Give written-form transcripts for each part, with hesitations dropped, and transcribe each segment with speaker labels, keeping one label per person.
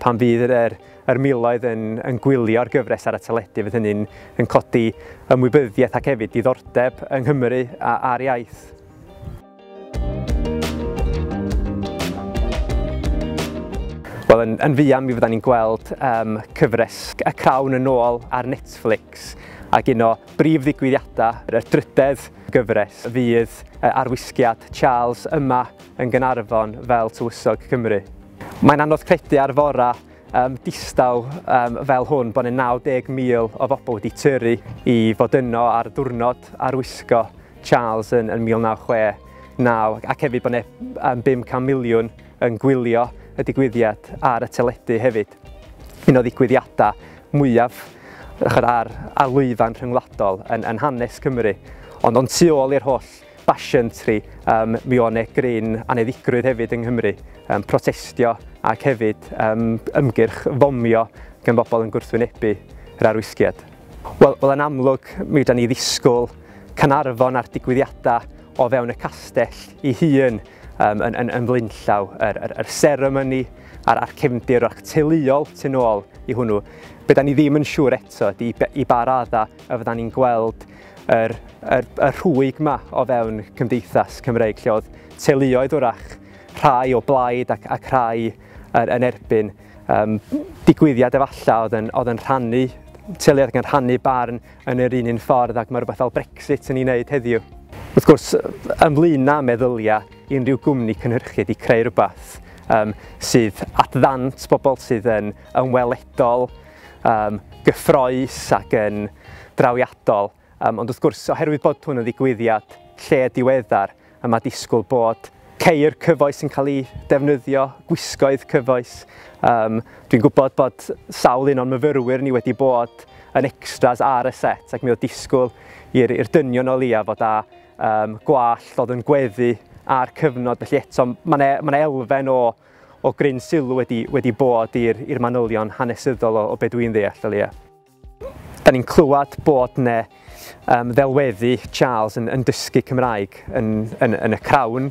Speaker 1: pan fydd yr miloedd yn gwylio'r gyfres ar y teledu, fydd hynny'n yn codi ymwybyddiaeth ac hefyd diddordeb yng Nghymru a'r iaith. Wel, yn fuan mi fyddan ni'n gweld cyfres Y Crawn yn ôl ar Netflix ac un o brif ddigwyddiadau, y drydedd gyfres, fydd arwisgiad Charles yma yn Gaernarfon fel tywysog Cymru. Mae'n anodd credu ar fora distaw fel hwn bod 90,000 o bobl wedi tyrru i fod yno ar ddiwrnod arwisgo Charles yn 1969 ac hefyd bod 500 miliwn yn gwylio y digwyddiad ar y teledu hefyd. Un o ddigwyddiadau mwyaf ar lwyfan rhyngwladol yn hanes Cymru. Ond tu ôl i'r holl basiantry, mi o'n gryn aneddigrwydd hefyd yng Nghymru, protestio ac hefyd ymgyrch fomio gan bobl yn gwrthwynebu yr arwisgiad. Wel, yn amlwg, mi ydyn ni ddisgwyl Caernarfon ar digwyddiadau o fewn y castell ei hun yn flaenllaw, yr seremoni a'r cefndir ac teuluol tu nôl i hwnnw. Be da ni ddim yn siŵr eto i ba radda y fyddan ni'n gweld yr rhwyg yma o fewn Cymdeithas Cymreig, lle oedd teuluoedd wrach, rhai o blaid ac rhai yn erbyn digwyddiad efallai oedd yn rhannu, teuluoedd yn rhannu barn yn yr un ffordd ac mae rhywbeth fel Brexit yn ei wneud heddiw. Wrth gwrs, ymlaen â meddyliau, unrhyw gwmni cynhyrchu wedi creu rhywbeth sydd at ddant bobl sydd yn ymweledol, gyffroes ac yn drawiadol. Ond wrth gwrs, oherwydd bod hwn yn ddigwyddiad lle diweddar, mae disgwyl bod ceir cyfoes yn cael ei defnyddio, gwisgoedd cyfoes. Dwi'n gwybod bod sawl un o'n myfyrwyr ni wedi bod yn extras ar y set ac mi oedd disgwyl i'r dynion o leia fod â gwallt oedd yn gweddu a'r cyfnod, felly eto mae elfen o gryn sylw wedi bod i'r manylion hanesyddol o be dwi'n ddeall o leia. Da ni'n clywed bod ddelweddu Charles yn dysgu Cymraeg yn y Crawn.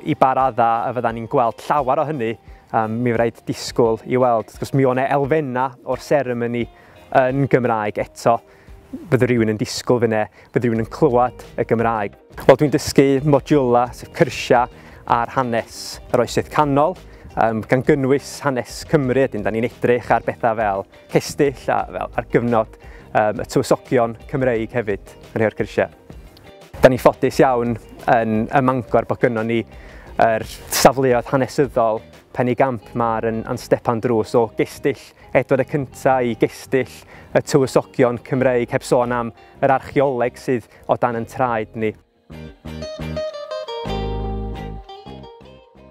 Speaker 1: I ba radda y fyddan ni'n gweld llawer o hynny, mi rhaid disgwyl i weld. Wrth gwrs, mi o'n elfennau o'r seremoni yn Gymraeg eto. Bydd rhywun yn disgwyl fyna, bydd rhywun yn clywed y Gymraeg. Wel, dwi'n dysgu modiwla sef cyrsia ar hanes yr Oesoedd Canol, gan gynnwys hanes Cymru, ydyn da ni'n edrych ar bethau fel cestyll a ar gyfnod y tywysogion Cymreig hefyd yn rhai o'r cyrsia. Da ni'n ffodus iawn yn Mangor bod gynnon ni yr safleoedd hanesyddol Penigamp ma'r yn Stepan Drws o gestyll Edward y Cyntaf i gestyll y tywysogion Cymreig, heb sôn am yr archeoleg sydd o dan yn traed ni.